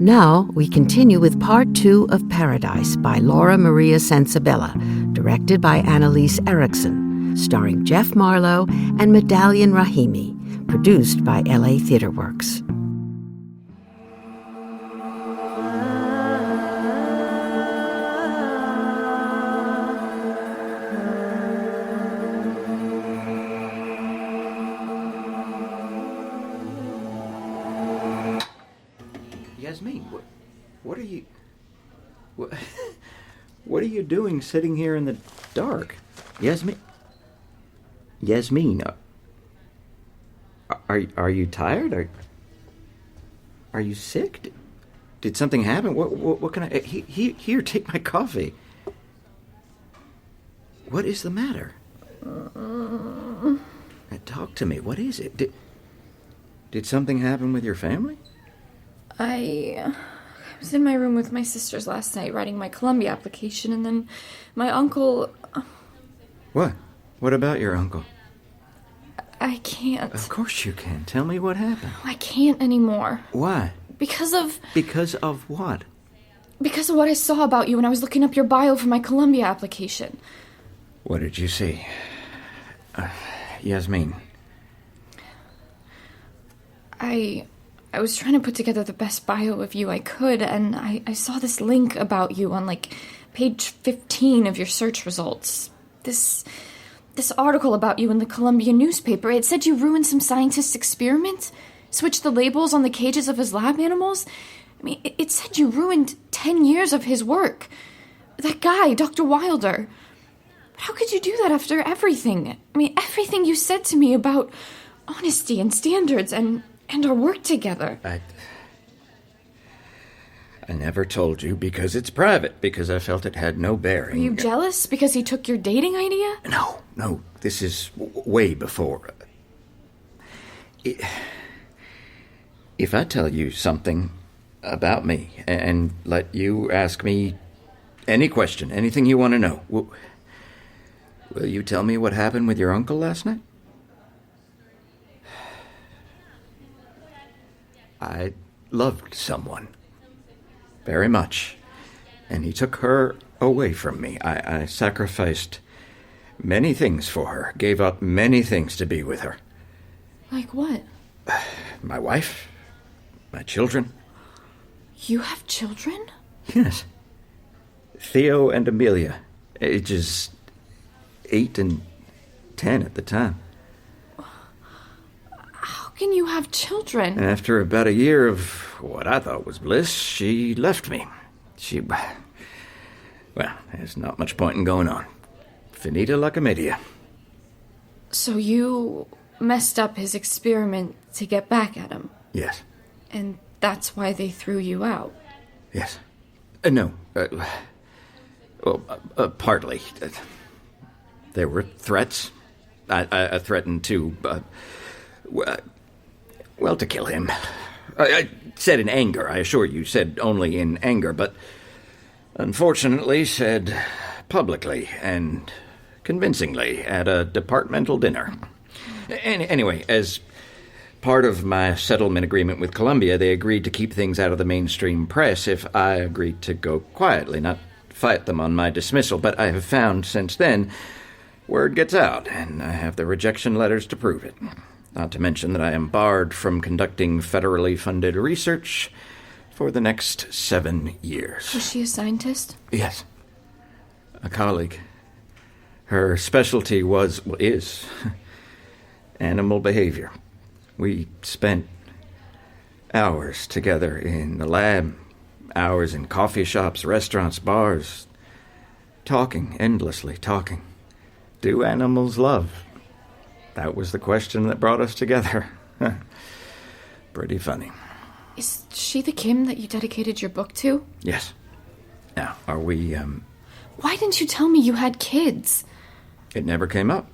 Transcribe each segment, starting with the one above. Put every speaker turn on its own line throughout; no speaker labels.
Now, we continue with Part 2 of Paradise by Laura Maria Sensabella, directed by Annalise Erikson, starring Jeff Marlow and Medalion Rahimi, produced by LA Theatre Works.
Yasmeen, what are you... What are you doing sitting here in the dark? Yasmeen, are you tired? Are you sick? Did something happen? What can I... Here, take my coffee. What is the matter? Talk to me. What is it? Did something happen with your family?
I was in my room with my sisters last night writing my Columbia application, and then my uncle...
What? What about your uncle?
I can't.
Of course you can. Tell me what happened.
I can't anymore.
Why?
Because of...
Because of what?
Because of what I saw about you when I was looking up your bio for my Columbia application.
What did you see? Yasmeen.
I was trying to put together the best bio of you I could, and I saw this link about you on, page 15 of your search results. This article about you in the Columbia newspaper. It said you ruined some scientist's experiment, switched the labels on the cages of his lab animals. I mean, it said you ruined 10 years of his work. That guy, Dr. Wilder. How could you do that after everything? I mean, everything you said to me about honesty and standards and our work together.
I never told you because it's private, because I felt it had no bearing.
Were you jealous because he took your dating idea?
No, this is way before. If I tell you something about me and let you ask me any question, anything you want to know, will you tell me what happened with your uncle last night? I loved someone very much, and he took her away from me. I sacrificed many things for her, gave up many things to be with her.
Like what?
My wife, my children.
You have children?
Yes. Theo and Amelia, ages 8 and 10 at the time.
How can you have children?
After about a year of what I thought was bliss, she left me. Well, there's not much point in going on. Finita la commedia.
So you messed up his experiment to get back at him?
Yes.
And that's why they threw you out?
Yes. No. Partly. There were threats. I threatened to... to kill him. I said in anger, I assure you, said only in anger, but unfortunately said publicly and convincingly at a departmental dinner. Anyway, as part of my settlement agreement with Columbia, they agreed to keep things out of the mainstream press if I agreed to go quietly, not fight them on my dismissal. But I have found since then, word gets out, and I have the rejection letters to prove it. Not to mention that I am barred from conducting federally funded research for the next 7 years.
Was she a scientist?
Yes. A colleague. Her specialty is animal behavior. We spent hours together in the lab, hours in coffee shops, restaurants, bars, talking, endlessly talking. Do animals love? That was the question that brought us together. Pretty funny.
Is she the Kim that you dedicated your book to?
Yes. Now, are we,
Why didn't you tell me you had kids?
It never came up.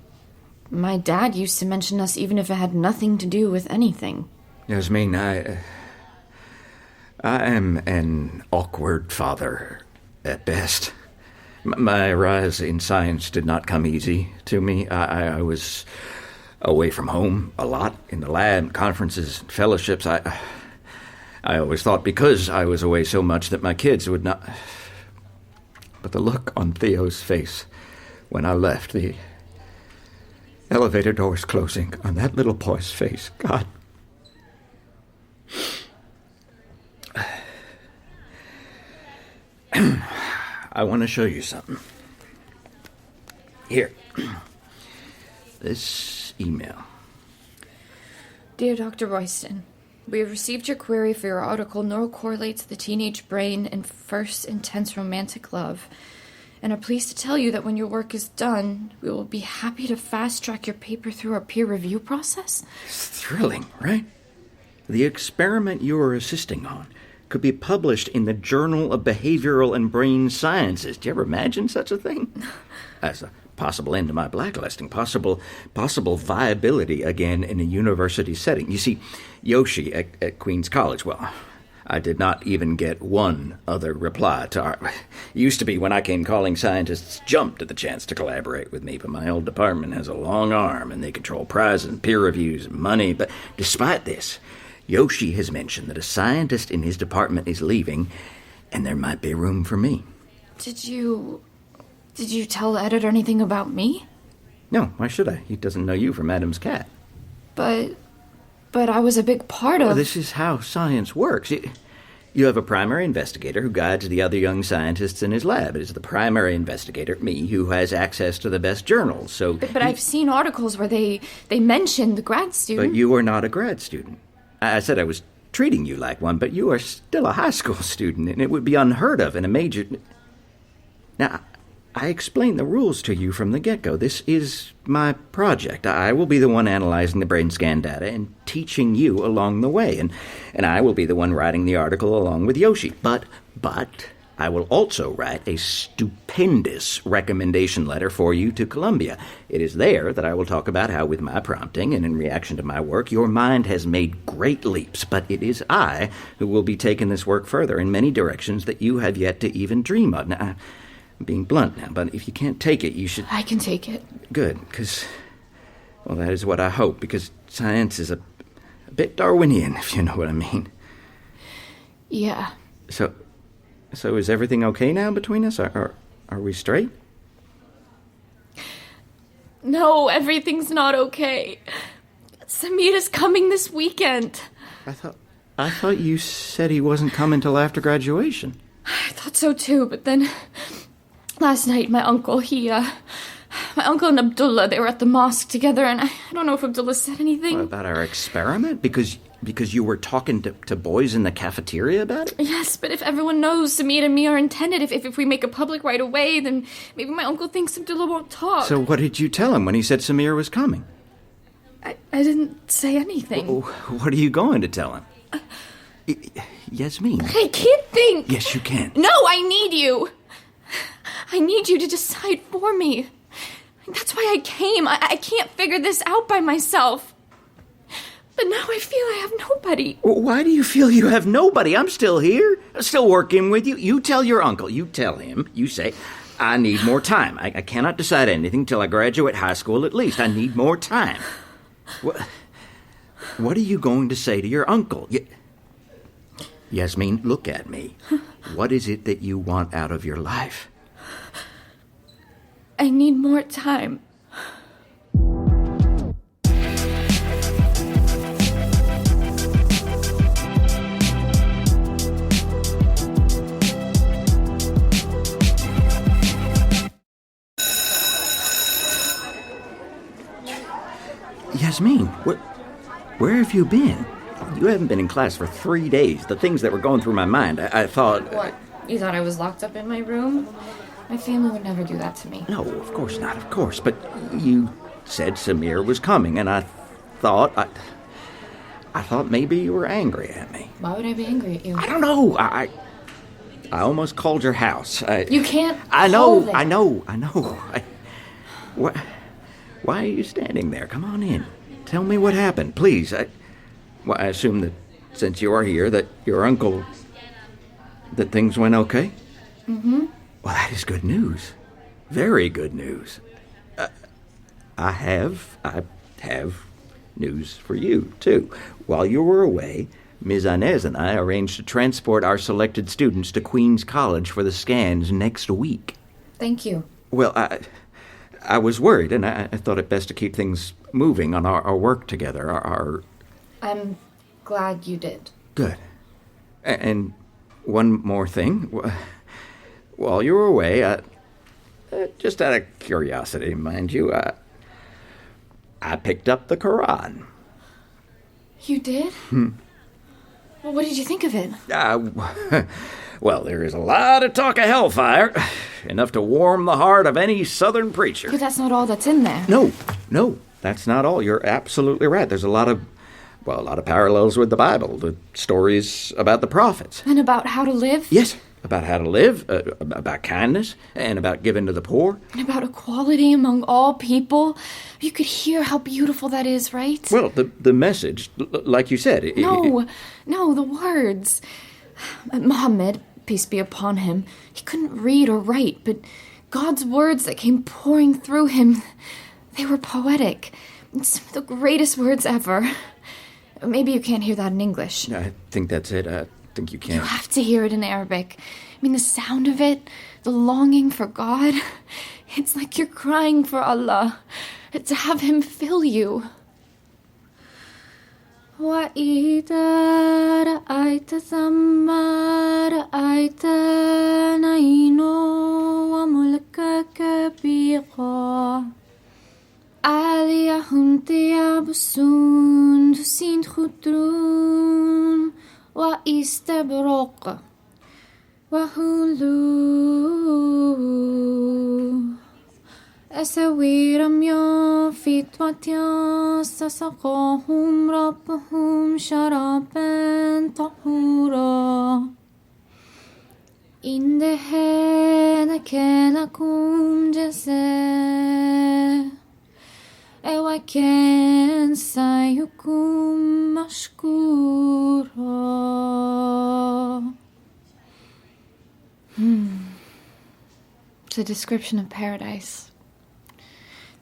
My dad used to mention us even if it had nothing to do with anything.
Yasmeen, I am an awkward father at best. My rise in science did not come easy to me. I was away from home a lot, in the lab, conferences, fellowships. I always thought because I was away so much that my kids would not... But the look on Theo's face when I left, the elevator doors closing on that little boy's face, God. I want to show you something. Here. This email.
Dear Dr. Royston, we have received your query for your article, Neural Correlates the Teenage Brain in First Intense Romantic Love, and are pleased to tell you that when your work is done, we will be happy to fast-track your paper through our peer review process.
It's thrilling, right? The experiment you are assisting on could be published in the Journal of Behavioral and Brain Sciences. Do you ever imagine such a thing? As a possible end to my blacklisting, possible viability again in a university setting. You see, Yoshi at Queen's College, well, I did not even get one other reply to our... It used to be when I came calling, scientists jumped at the chance to collaborate with me, but my old department has a long arm, and they control prizes and peer reviews and money. But despite this, Yoshi has mentioned that a scientist in his department is leaving, and there might be room for me.
Did you tell the editor anything about me?
No, why should I? He doesn't know you from Adam's cat.
But I was a big part of...
Well, this is how science works. You have a primary investigator who guides the other young scientists in his lab. It is the primary investigator, me, who has access to the best journals, so...
But I've seen articles where they mention the grad student.
But you are not a grad student. I said I was treating you like one, but you are still a high school student, and it would be unheard of in a major... Now, I explained the rules to you from the get-go. This is my project. I will be the one analyzing the brain scan data and teaching you along the way, and I will be the one writing the article along with Yoshi. But I will also write a stupendous recommendation letter for you to Columbia. It is there that I will talk about how, with my prompting and in reaction to my work, your mind has made great leaps, but it is I who will be taking this work further in many directions that you have yet to even dream of. Now, I'm being blunt now, but if you can't take it, you should...
I can take it.
Good, because... Well, that is what I hope, because science is a bit Darwinian, if you know what I mean.
Yeah.
So is everything okay now between us? Are we straight?
No, everything's not okay. Samir's coming this weekend.
I thought you said he wasn't coming till after graduation.
I thought so too, but then... Last night, my uncle and Abdullah, they were at the mosque together, and I don't know if Abdullah said anything.
What, about our experiment? Because you were talking to boys in the cafeteria about it?
Yes, but if everyone knows Samir and me are intended, if we make it public right away, then maybe my uncle thinks Abdullah won't talk.
So what did you tell him when he said Samir was coming?
I didn't say anything.
What are you going to tell him? Yasmeen.
I can't think.
Yes, you can.
No, I need you. I need you to decide for me. That's why I came. I can't figure this out by myself. But now I feel I have nobody.
Why do you feel you have nobody? I'm still here. I'm still working with you. You tell your uncle. You tell him. You say, I need more time. I cannot decide anything till I graduate high school at least. I need more time. What are you going to say to your uncle? Yasmeen, look at me. What is it that you want out of your life?
I need more time.
Yasmeen, where have you been? You haven't been in class for 3 days. The things that were going through my mind, I thought...
What? You thought I was locked up in my room? My family would never do that to me.
No, of course not, of course. But you said Samir was coming, and I thought maybe you were angry at me.
Why would I be angry at you?
I don't know. I almost called your house.
You can't.
I know. Why are you standing there? Come on in. Tell me what happened, please. I assume that since you are here, that your uncle, that things went okay?
Mm-hmm.
Well, that is good news. Very good news. I have news for you, too. While you were away, Ms. Inez and I arranged to transport our selected students to Queen's College for the scans next week.
Thank you.
Well, I was worried, and I thought it best to keep things moving on our work together.
I'm glad you did.
Good. And one more thing. While you were away, just out of curiosity, mind you, I picked up the Quran.
You did? Well, what did you think of it?
Well, there is a lot of talk of hellfire. Enough to warm the heart of any southern preacher.
But that's not all that's in there.
No, that's not all. You're absolutely right. There's a lot of parallels with the Bible. The stories about the prophets.
And about how to live?
Yes, about how to live, about kindness, and about giving to the poor.
And about equality among all people. You could hear how beautiful that is, right?
Well, the message, like you said...
No, the words. Muhammad, peace be upon him, he couldn't read or write, but God's words that came pouring through him, they were poetic. Some of the greatest words ever. Maybe you can't hear that in English.
I think that's it. I think you can't.
You have to hear it in Arabic. I mean, the sound of it, the longing for God, it's like you're crying for Allah, to have Him fill you. وَإِذَا رَأَيْتَ ثَمَّ رَأَيْتَ نَعِيمًا وَمُلْكًا كَبِيرًا عَلَيْهِمْ ثِيَابُ سُندُسٍ خُضْرٌ وَإِسْتَبْرَقٌ وَحُلُّوا أساوير من فضة سسقاهم ربهم شرابا طهورا إن هذا كان لكم جزاء وكان سعيكم مشكورا. It's a description of paradise.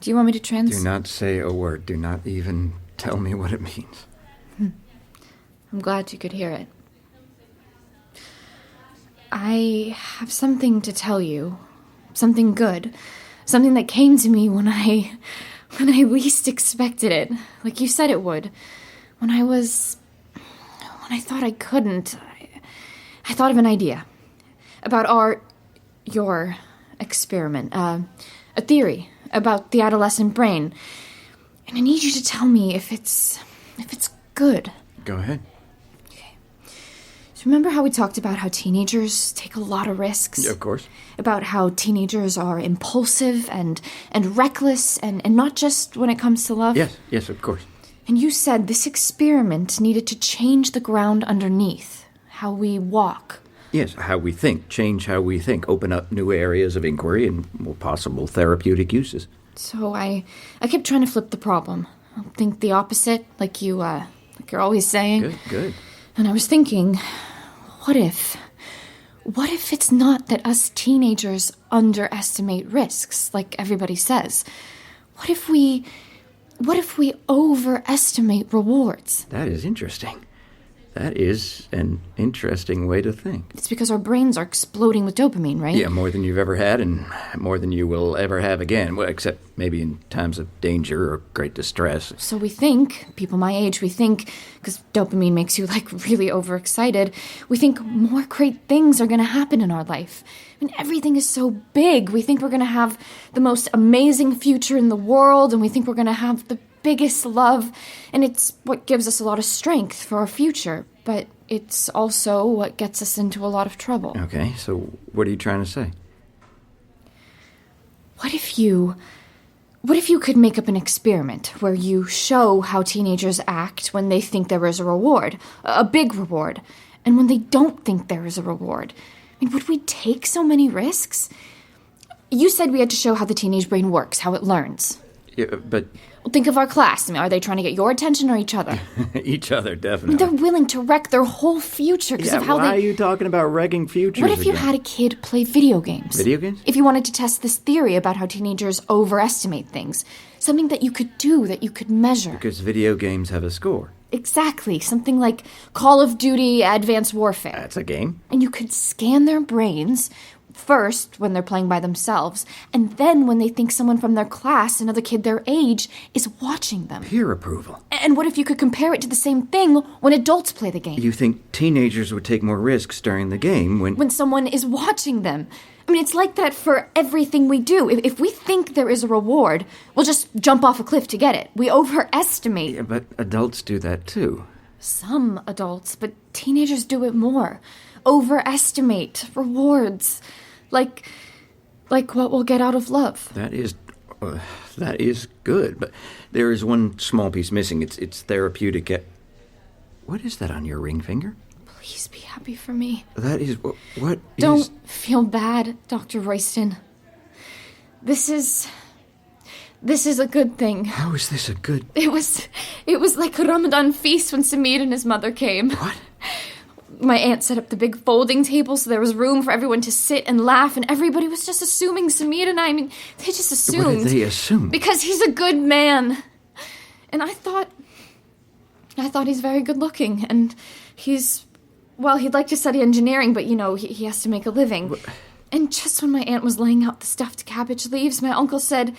Do you want me to
Do not say a word. Do not even tell me what it means.
I'm glad you could hear it. I have something to tell you. Something good. Something that came to me when I least expected it. Like you said it would. When I thought I couldn't. I thought of an idea. About your experiment. A theory about the adolescent brain. And I need you to tell me if it's good.
Go ahead.
Okay. So remember how we talked about how teenagers take a lot of risks?
Yeah, of course.
About how teenagers are impulsive and reckless and not just when it comes to love?
Yes, of course.
And you said this experiment needed to change the ground underneath. How we walk.
Yes, how we think. Change how we think. Open up new areas of inquiry and more possible therapeutic uses.
So I kept trying to flip the problem. I'll think the opposite, like you're always saying.
Good.
And I was thinking, what if it's not that us teenagers underestimate risks, like everybody says? What if we overestimate rewards?
That is interesting. That is an interesting way to think.
It's because our brains are exploding with dopamine, right?
Yeah, more than you've ever had and more than you will ever have again. Well, except maybe in times of danger or great distress.
So we think, people my age, because dopamine makes you, really overexcited, we think more great things are going to happen in our life. I mean, everything is so big. We think we're going to have the most amazing future in the world, and we think we're going to have the biggest love, and it's what gives us a lot of strength for our future, but it's also what gets us into a lot of trouble.
Okay, so what are you trying to say?
What if you could make up an experiment where you show how teenagers act when they think there is a reward, a big reward, and when they don't think there is a reward? I mean, would we take so many risks? You said we had to show how the teenage brain works, how it learns.
Yeah, but...
Well, think of our class. I mean, are they trying to get your attention or each other?
Each other, definitely.
They're willing to wreck their whole future because of how
why are you talking about wrecking futures
What if you
again?
had a kid play video games?
Video games?
If you wanted to test this theory about how teenagers overestimate things. Something that you could do, that you could measure.
Because video games have a score.
Exactly. Something like Call of Duty Advanced Warfare.
That's a game.
And you could scan their brains first when they're playing by themselves, and then when they think someone from their class, another kid their age, is watching them.
Peer approval.
And what if you could compare it to the same thing when adults play the game?
You think teenagers would take more risks during the game
when someone is watching them? I mean, it's like that for everything we do. If we think there is a reward, we'll just jump off a cliff to get it. We overestimate.
Yeah, but adults do that too.
Some adults, but teenagers do it more. Overestimate rewards. Like what we'll get out of love.
That is good, but there is one small piece missing. It's therapeutic. What is that on your ring finger?
Please be happy for me.
That is what
Don't feel bad, Dr. Royston. This is a good thing.
How is this a good...
It was like a Ramadan feast when Samir and his mother came.
What?
My aunt set up the big folding table so there was room for everyone to sit and laugh, and everybody was just assuming Samir and I mean, they just assumed.
What did they assume?
Because he's a good man. And I thought he's very good looking, and he'd like to study engineering, but, he has to make a living.
What?
And just when my aunt was laying out the stuffed cabbage leaves, my uncle said,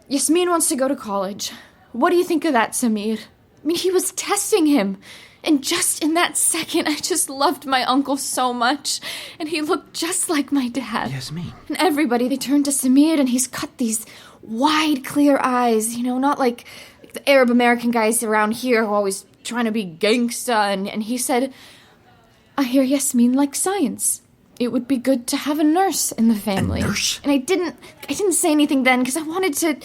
Yasmeen wants to go to college. What do you think of that, Samir? I mean, he was testing him. And just in that second, I just loved my uncle so much. And he looked just like my dad.
Yasmeen.
And everybody, they turned to Samir, and he's got these wide, clear eyes, not like the Arab-American guys around here who are always trying to be gangsta. And he said, I hear Yasmeen likes science. It would be good to have a nurse in the family.
A nurse?
And I didn't say anything then because I wanted to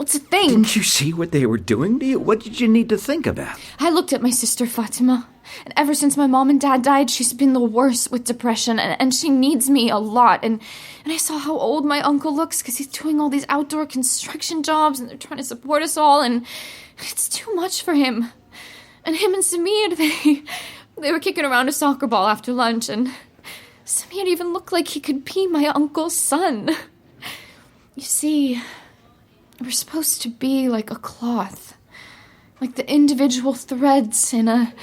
think.
Didn't you see what they were doing to you? What did you need to think about?
I looked at my sister Fatima, and ever since my mom and dad died, she's been the worst with depression, and she needs me a lot. And I saw how old my uncle looks because he's doing all these outdoor construction jobs, and they're trying to support us all, and it's too much for him. And him and Samir, they were kicking around a soccer ball after lunch, and Samir even looked like he could be my uncle's son. You see, we're supposed to be like a cloth, like the individual threads in a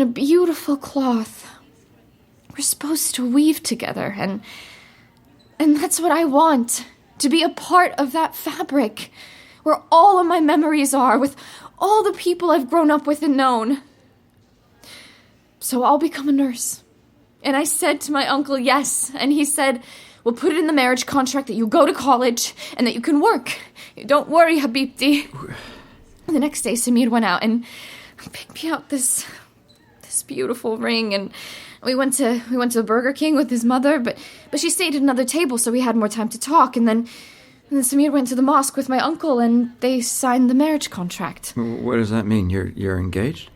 beautiful cloth. We're supposed to weave together, and that's what I want, to be a part of that fabric, where all of my memories are, with all the people I've grown up with and known. So I'll become a nurse. And I said to my uncle, yes, and he said, we'll put it in the marriage contract that you go to college and that you can work. Don't worry, Habibti. The next day, Samir went out and picked me out this beautiful ring, and we went to Burger King with his mother, but she stayed at another table, so we had more time to talk. And then Samir went to the mosque with my uncle, and they signed the marriage contract.
What does that mean? You're engaged?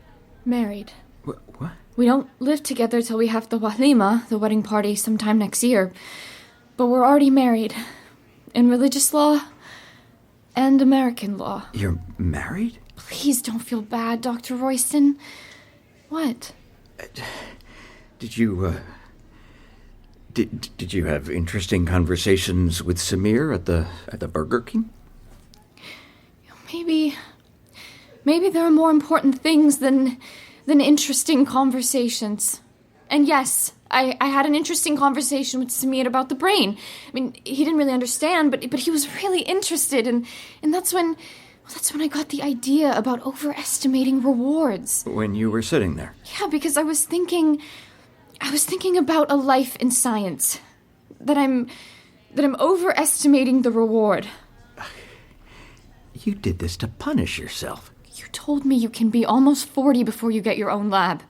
Married.
What?
We don't live together till we have the walima, the wedding party, sometime next year. But we're already married. In religious law and American law.
You're married?
Please don't feel bad, Dr. Royston. What?
Did you, Did you have interesting conversations with Samir at the Burger King?
Maybe there are more important things than interesting conversations. And yes, I had an interesting conversation with Samir about the brain. I mean, he didn't really understand, but he was really interested, and that's when I got the idea about overestimating rewards.
When you were sitting there?
Yeah, because I was thinking about a life in science. That I'm overestimating the reward.
You did this to punish yourself.
You told me you can be almost 40 before you get your own lab.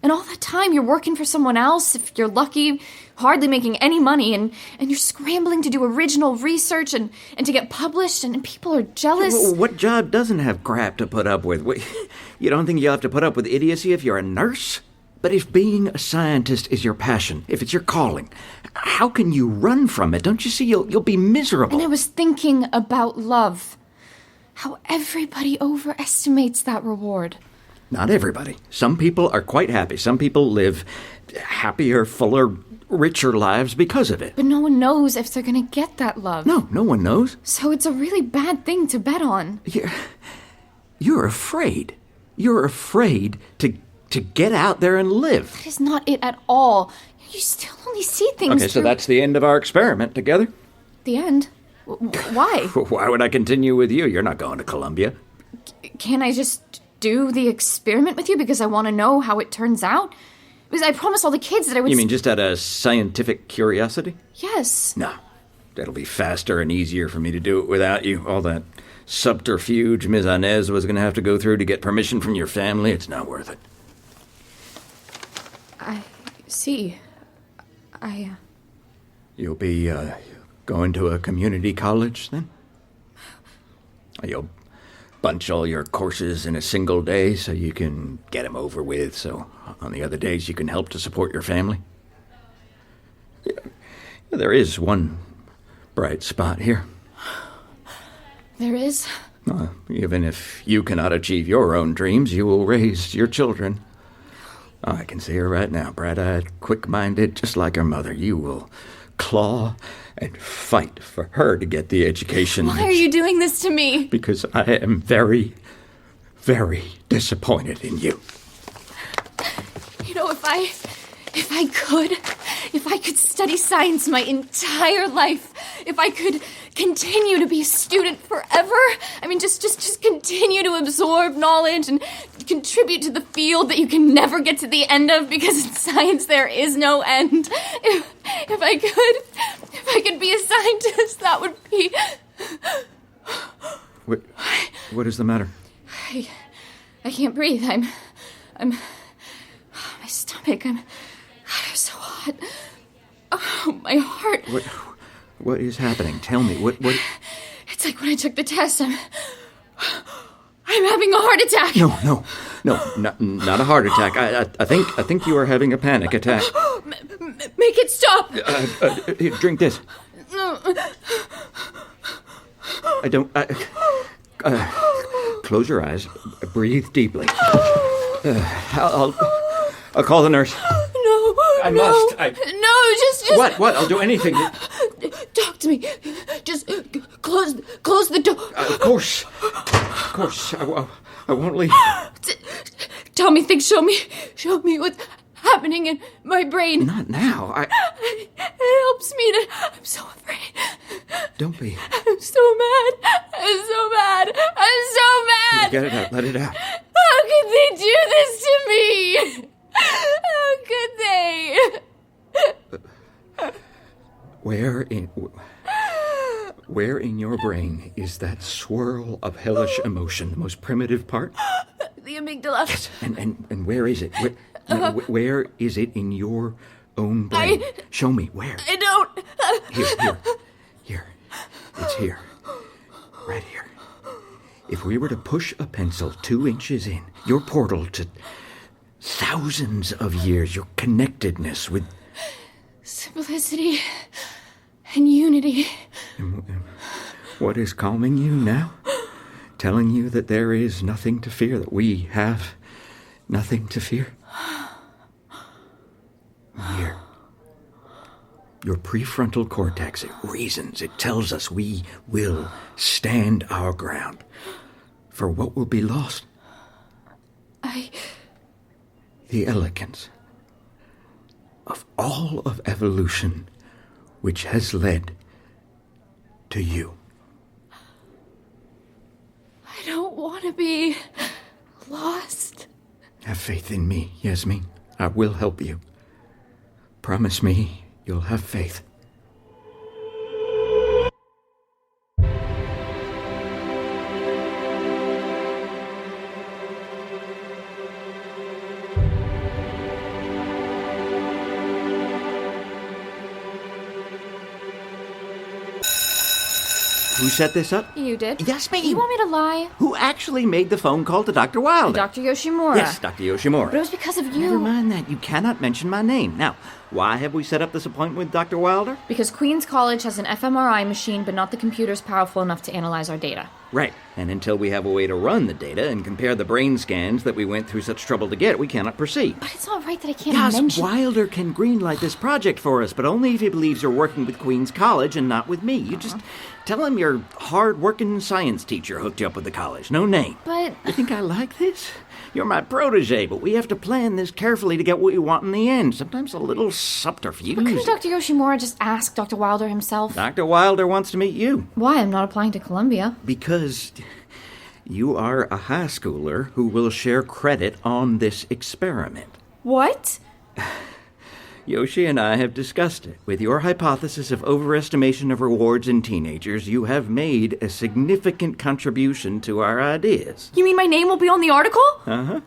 And all that time you're working for someone else, if you're lucky, hardly making any money, and you're scrambling to do original research and to get published, and people are jealous.
Well, what job doesn't have crap to put up with? You don't think you'll have to put up with idiocy if you're a nurse? But if being a scientist is your passion, if it's your calling, how can you run from it? Don't you see you'll be miserable?
And I was thinking about love. How everybody overestimates that reward.
Not everybody. Some people are quite happy. Some people live happier, fuller, richer lives because of it.
But no one knows if they're going to get that love.
No one knows.
So it's a really bad thing to bet on.
You're afraid. You're afraid to get out there and live.
That is not it at all. You still only see things
Okay, so that's the end of our experiment together?
The end? Why?
Why would I continue with you? You're not going to Columbia.
Can't I just do the experiment with you because I want to know how it turns out? Because I promised all the kids that I would...
You mean just out of scientific curiosity?
Yes.
No. That'll be faster and easier for me to do it without you. All that subterfuge Ms. Inez was going to have to go through to get permission from your family, it's not worth it.
I see.
You'll be, going to a community college, then? You'll bunch all your courses in a single day so you can get them over with, so on the other days you can help to support your family? There is one bright spot here.
There is?
Even if you cannot achieve your own dreams, you will raise your children. Oh, I can see her right now, bright-eyed, quick-minded, just like her mother. You will claw and fight for her to get the education.
Why are you doing this to me?
Because I am very, very disappointed in you.
You know, if I could study science my entire life, if I could continue to be a student forever, I mean, just continue to absorb knowledge and contribute to the field that you can never get to the end of, because in science there is no end. If I could be a scientist, that would be...
What is the matter?
I can't breathe. I'm my stomach, I'm so hot. Oh, my heart.
What is happening? Tell me, what...
It's like when I took the test, I'm having a heart attack.
No, not a heart attack. I think you are having a panic attack.
Make it stop.
Here, drink this. Close your eyes. Breathe deeply. I'll call the nurse.
No,
I
no,
must.
No, just...
What? I'll do anything.
Talk to me. Just close the door.
Of course. I won't leave.
Tell me things. Show me what's happening in my brain.
Not now.
It helps me to... I'm so afraid.
Don't be.
I'm so mad.
Get it out. Let it out.
How could they do this to me? How could they?
Where in your brain is that swirl of hellish emotion, the most primitive part?
The amygdala.
Yes, and where is it? Where is it in your own brain? Show me, where?
I don't...
Here. It's here. Right here. If we were to push a pencil 2 inches in, your portal to thousands of years, your connectedness with...
Simplicity and unity.
And what is calming you now? Telling you that there is nothing to fear, that we have nothing to fear? Here. Your prefrontal cortex, it reasons, it tells us we will stand our ground. For what will be lost? The elegance of all of evolution, which has led to you.
I don't want to be lost.
Have faith in me, Yasmeen. I will help you. Promise me you'll have faith. Who set this up?
You did.
Yasmeen.
You want me to lie?
Who actually made the phone call to Dr. Wilder?
Dr. Yoshimura.
Yes, Dr. Yoshimura.
But it was because of you.
Never mind that. You cannot mention my name. Now, why have we set up this appointment with Dr. Wilder?
Because Queen's College has an fMRI machine, but not the computers powerful enough to analyze our data.
Right. And until we have a way to run the data and compare the brain scans that we went through such trouble to get, we cannot proceed.
But it's not right that I can't mention...
Wilder can greenlight this project for us, but only if he believes you're working with Queen's College and not with me. You just tell him your hard-working science teacher hooked you up with the college. No name.
But...
You think I like this? You're my protege, but we have to plan this carefully to get what we want in the end. Sometimes a little subterfuge.
But couldn't Dr. Yoshimura just ask Dr. Wilder himself?
Dr. Wilder wants to meet you.
Why? I'm not applying to Columbia.
Because you are a high schooler who will share credit on this experiment.
What?
Yoshi and I have discussed it. With your hypothesis of overestimation of rewards in teenagers, you have made a significant contribution to our ideas.
You mean my name will be on the article?
Uh-huh.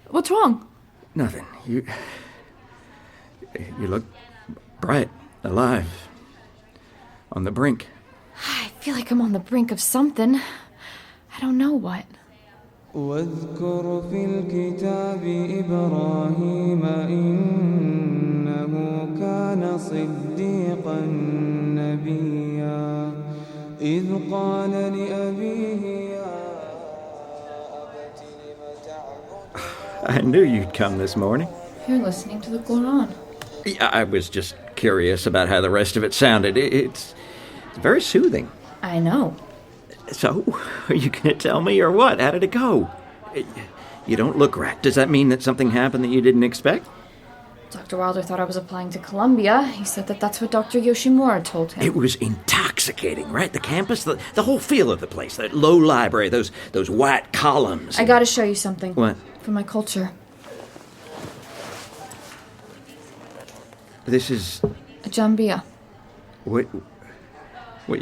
What's wrong?
Nothing. You look bright, alive, on the brink.
I feel like I'm on the brink of something. I don't know what.
واذكر في الكتاب إبراهيم إنه كان صديقا نبيا إذ قال لأبيه يا أبت لم تعبد.
I knew you'd come this morning.
You're listening to the Quran.
I was just curious about how the rest of it sounded. It's very soothing.
I know.
So, are you going to tell me or what? How did it go? You don't look right. Does that mean that something happened that you didn't expect?
Dr. Wilder thought I was applying to Columbia. He said that that's what Dr. Yoshimura told him.
It was intoxicating, right? The campus, the whole feel of the place, that low library, those white columns.
I gotta show you something.
What?
From my culture.
This is...
A jambia.
What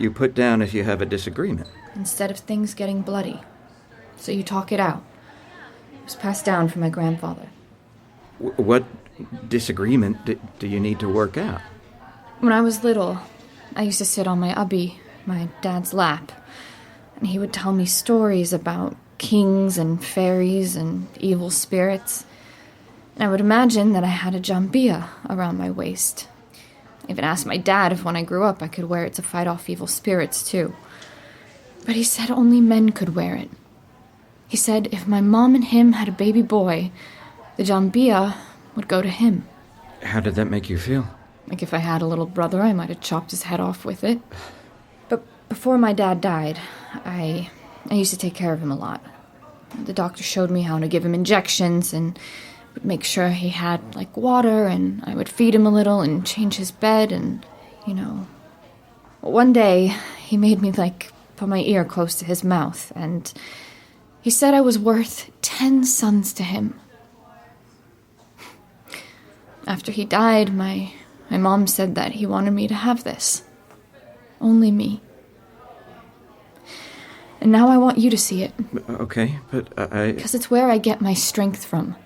you put down if you have a disagreement.
Instead of things getting bloody. So you talk it out. It was passed down from my grandfather.
What disagreement do you need to work out?
When I was little, I used to sit on my abi, my dad's lap, and he would tell me stories about kings and fairies and evil spirits. And I would imagine that I had a jambia around my waist. I even asked my dad if when I grew up I could wear it to fight off evil spirits too. But he said only men could wear it. He said if my mom and him had a baby boy, the jambia would go to him.
How did that make you feel?
Like if I had a little brother, I might have chopped his head off with it. But before my dad died, I used to take care of him a lot. The doctor showed me how to give him injections and would make sure he had, like, water, and I would feed him a little and change his bed and, you know. One day, he made me, like, put my ear close to his mouth, and he said I was worth 10 sons to him. After he died, my mom said that he wanted me to have this. Only me. And now I want you to see it.
Okay, but
Because it's where I get my strength from.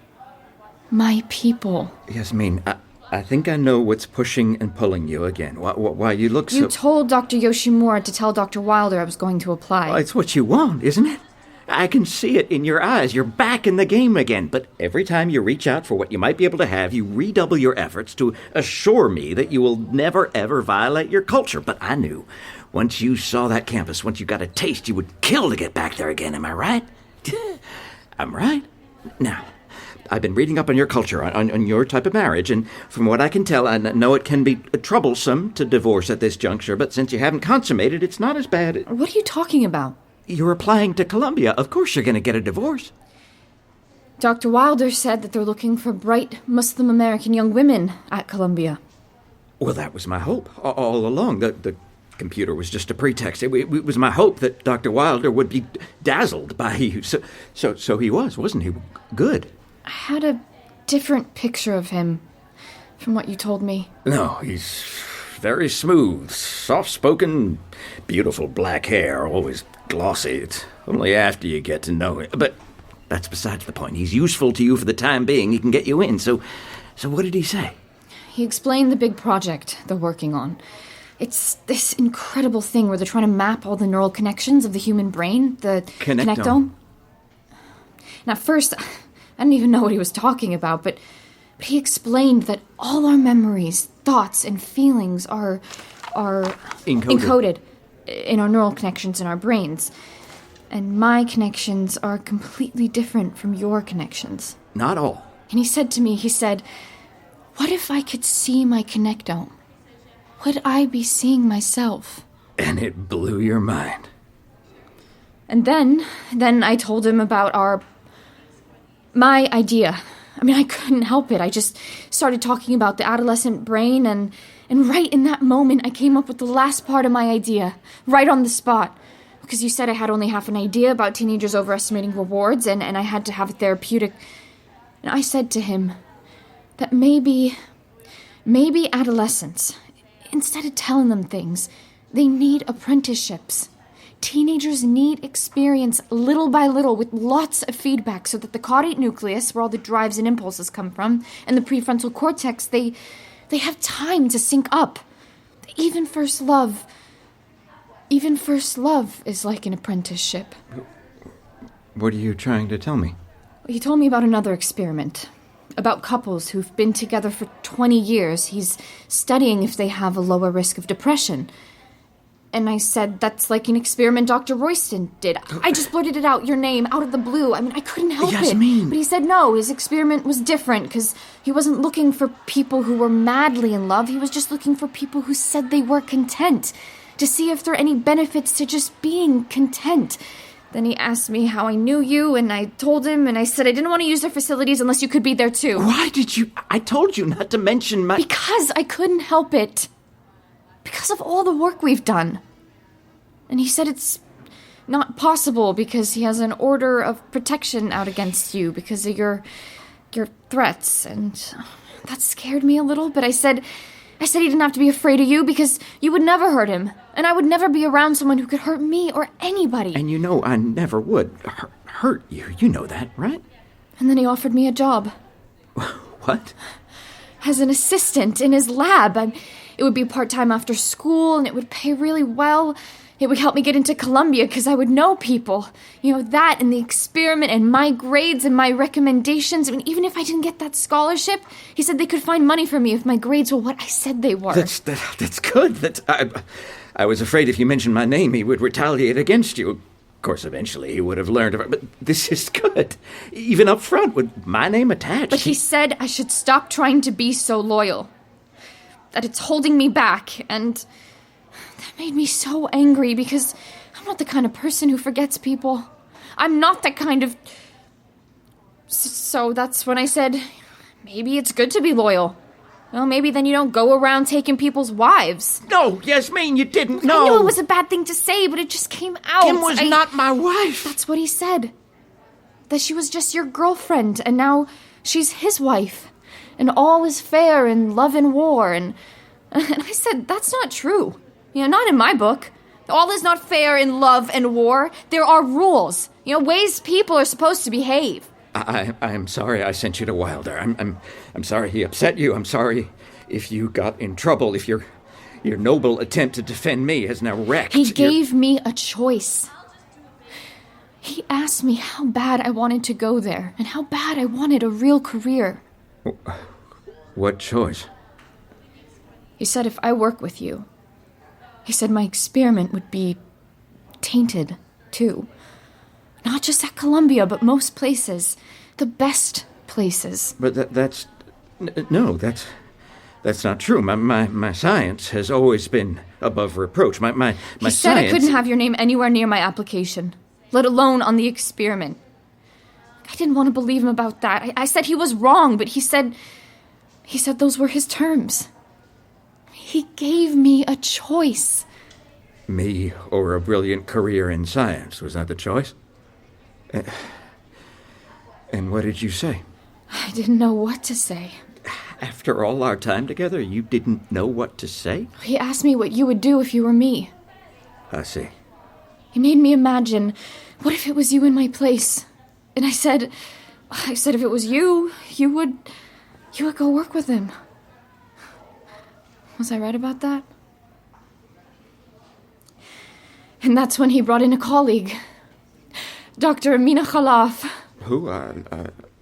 My people.
Yasmeen, I think I know what's pushing and pulling you again. Why you look so...
You told Dr. Yoshimura to tell Dr. Wilder I was going to apply.
Well, it's what you want, isn't it? I can see it in your eyes. You're back in the game again. But every time you reach out for what you might be able to have, you redouble your efforts to assure me that you will never, ever violate your culture. But I knew. Once you saw that campus, once you got a taste, you would kill to get back there again. Am I right? I'm right. Now, I've been reading up on your culture, on your type of marriage, and from what I can tell, I know it can be troublesome to divorce at this juncture, but since you haven't consummated, it's not as bad.
What are you talking about?
You're applying to Columbia. Of course you're going to get a divorce.
Dr. Wilder said that they're looking for bright Muslim-American young women at Columbia.
Well, that was my hope all along. The computer was just a pretext. It was my hope that Dr. Wilder would be dazzled by you. So he was, wasn't he? Good.
I had a different picture of him from what you told me.
No, he's very smooth, soft-spoken, beautiful black hair, always glossy. It's only after you get to know him. But that's besides the point. He's useful to you for the time being. He can get you in. So what did he say?
He explained the big project they're working on. It's this incredible thing where they're trying to map all the neural connections of the human brain, the connectome. And at first, I didn't even know what he was talking about, but he explained that all our memories, thoughts, and feelings are encoded. in our neural connections in our brains. And my connections are completely different from your connections.
Not all.
And he said to me, what if I could see my connectome? Would I be seeing myself?
And it blew your mind.
And then I told him about my idea. I mean, I couldn't help it. I just started talking about the adolescent brain, and right in that moment, I came up with the last part of my idea, right on the spot. Because you said I had only half an idea about teenagers overestimating rewards, and I had to have a therapeutic... And I said to him that maybe adolescents, instead of telling them things, they need apprenticeships. Teenagers need experience little by little with lots of feedback so that the caudate nucleus, where all the drives and impulses come from, and the prefrontal cortex, they have time to sync up. Even first love is like an apprenticeship.
What are you trying to tell me?
He told me about another experiment. About couples who've been together for 20 years. He's studying if they have a lower risk of depression. And I said, that's like an experiment Dr. Royston did. I just blurted it out, your name, out of the blue. I mean, I couldn't help
Yasmeen.
it. But he said no, his experiment was different, because he wasn't looking for people who were madly in love. He was just looking for people who said they were content, to see if there are any benefits to just being content. Then he asked me how I knew you, and I told him, and I said I didn't want to use their facilities unless you could be there too.
Why did you... I told you not to mention my...
Because I couldn't help it. Because of all the work we've done. And he said it's not possible because he has an order of protection out against you because of your threats. And that scared me a little, but I said he didn't have to be afraid of you because you would never hurt him. And I would never be around someone who could hurt me or anybody.
And you know I never would hurt you. You know that, right?
And then he offered me a job.
What?
As an assistant in his lab. It would be part-time after school, and it would pay really well. It would help me get into Columbia because I would know people. You know, that and the experiment and my grades and my recommendations. I mean, even if I didn't get that scholarship, he said they could find money for me if my grades were what I said they were.
That's good. I was afraid if you mentioned my name, he would retaliate against you. Of course, eventually he would have learned about it, but this is good. Even up front, with my name attached.
But he said I should stop trying to be so loyal. That it's holding me back, and that made me so angry because I'm not the kind of person who forgets people. I'm not that kind of... So that's when I said, maybe it's good to be loyal. Well, maybe then you don't go around taking people's wives.
No, Yasmeen, you didn't. No.
I knew it was a bad thing to say, but it just came out.
Kim was not my wife.
That's what he said. That she was just your girlfriend, and now she's his wife. And all is fair in love and war, and I said, that's not true. You know, not in my book. All is not fair in love and war. There are rules. You know, ways people are supposed to behave.
I'm sorry I sent you to Wilder. I'm sorry he upset you. I'm sorry if you got in trouble, if your noble attempt to defend me has now wrecked.
He gave me a choice. He asked me how bad I wanted to go there and how bad I wanted a real career.
What choice?
He said if I work with you, he said my experiment would be tainted, too. Not just at Columbia, but most places. The best places.
But that's not true. My science has always been above reproach. My
he said
science...
I couldn't have your name anywhere near my application, let alone on the experiment. I didn't want to believe him about that. I said he was wrong, but he said those were his terms. He gave me a choice.
Me or a brilliant career in science, was that the choice? And what did you say?
I didn't know what to say.
After all our time together, you didn't know what to say?
He asked me what you would do if you were me.
I see.
He made me imagine, what if it was you in my place? And I said if it was you would go work with him. Was I right about that? And that's when he brought in a colleague, Dr. Amina Khalaf.
Who? I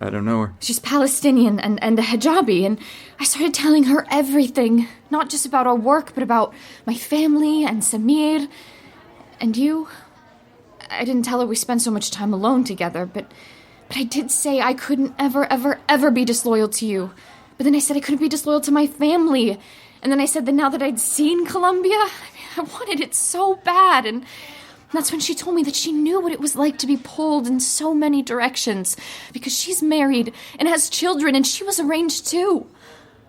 don't know her.
She's Palestinian and a hijabi, and I started telling her everything, not just about our work, but about my family and Samir. And you? I didn't tell her we spent so much time alone together, but I did say I couldn't ever be disloyal to you. But then I said I couldn't be disloyal to my family. And then I said that now that I'd seen Columbia, I wanted it so bad. And that's when she told me that she knew what it was like to be pulled in so many directions. Because she's married and has children, and she was arranged too.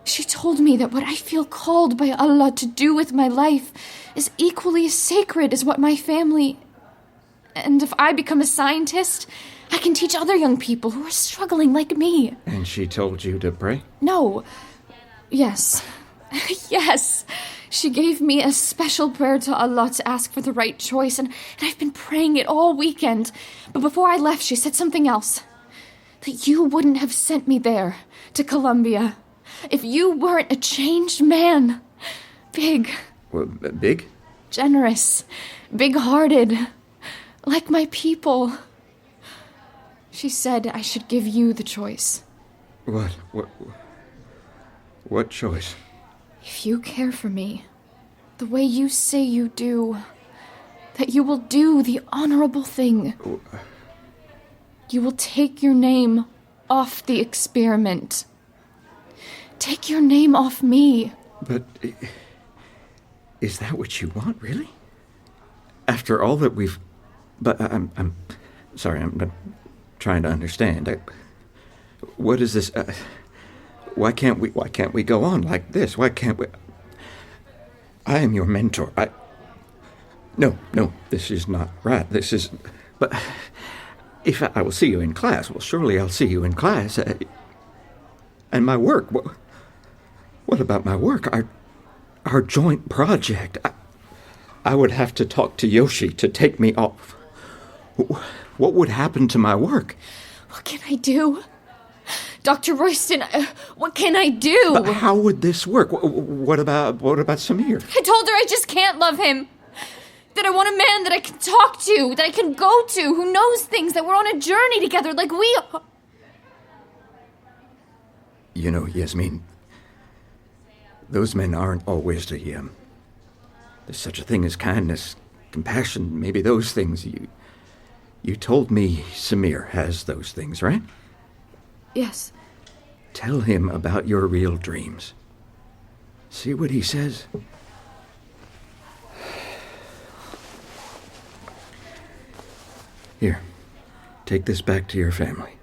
She told me that what I feel called by Allah to do with my life is equally as sacred as what my family... And if I become a scientist, I can teach other young people who are struggling like me.
And she told you to pray?
No. Yes. Yes. She gave me a special prayer to Allah to ask for the right choice, and I've been praying it all weekend. But before I left, she said something else. That you wouldn't have sent me there, to Columbia, if you weren't a changed man. Big.
Well, big?
Generous. Big-hearted. Like my people. She said I should give you the choice.
What choice?
If you care for me, the way you say you do, that you will do the honorable thing. You will take your name off the experiment. Take your name off me.
But is that what you want, really? After all that we've... But I'm sorry, I'm trying to understand. What is this? Why can't we go on like this? Why can't we? I am your mentor. No, this is not right. This is... But if I will see you in class, well, surely I'll see you in class. And my work, what about my work? Our joint project. I would have to talk to Yoshi to take me off. What would happen to my work?
What can I do? Dr. Royston, what can I do?
But how would this work? What about Samir?
I told her I just can't love him. That I want a man that I can talk to, that I can go to, who knows things, that we're on a journey together like we are.
You know, Yasmeen, those men aren't always there's such a thing as kindness, compassion, maybe those things. You told me Samir has those things, right?
Yes.
Tell him about your real dreams. See what he says? Here, take this back to your family.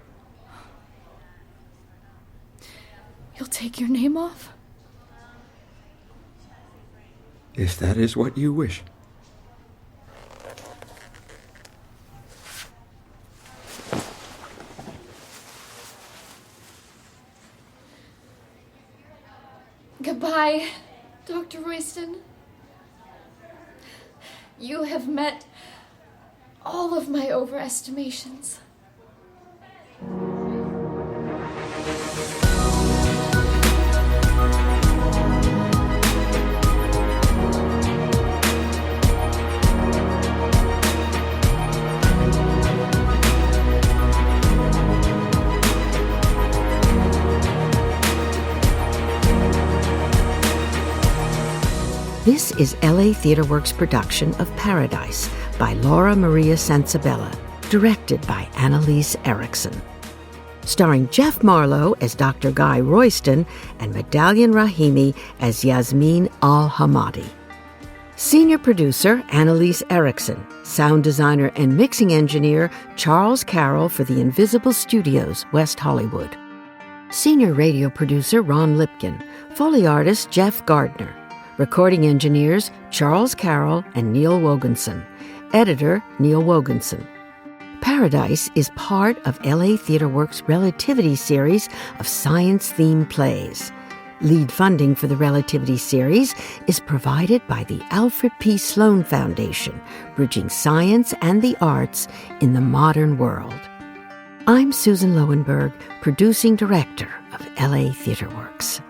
You'll take your name off?
If that is what you wish.
Goodbye, Dr. Royston. You have met all of my overestimations.
This is LA TheatreWorks' production of Paradise by Laura Maria Sensabella, directed by Annalise Erikson. Starring Jeff Marlow as Dr. Guy Royston and Medalion Rahimi as Yasmeen al-Hamadi. Senior producer Annalise Erikson, sound designer and mixing engineer Charles Carroll for the Invisible Studios, West Hollywood. Senior radio producer Ron Lipkin, Foley artist Jeff Gardner. Recording engineers Charles Carroll and Neil Woganson. Editor Neil Woganson. Paradise is part of LA TheatreWorks' Relativity Series of science-themed plays. Lead funding for the Relativity Series is provided by the Alfred P. Sloan Foundation, bridging science and the arts in the modern world. I'm Susan Loewenberg, producing director of LA TheatreWorks.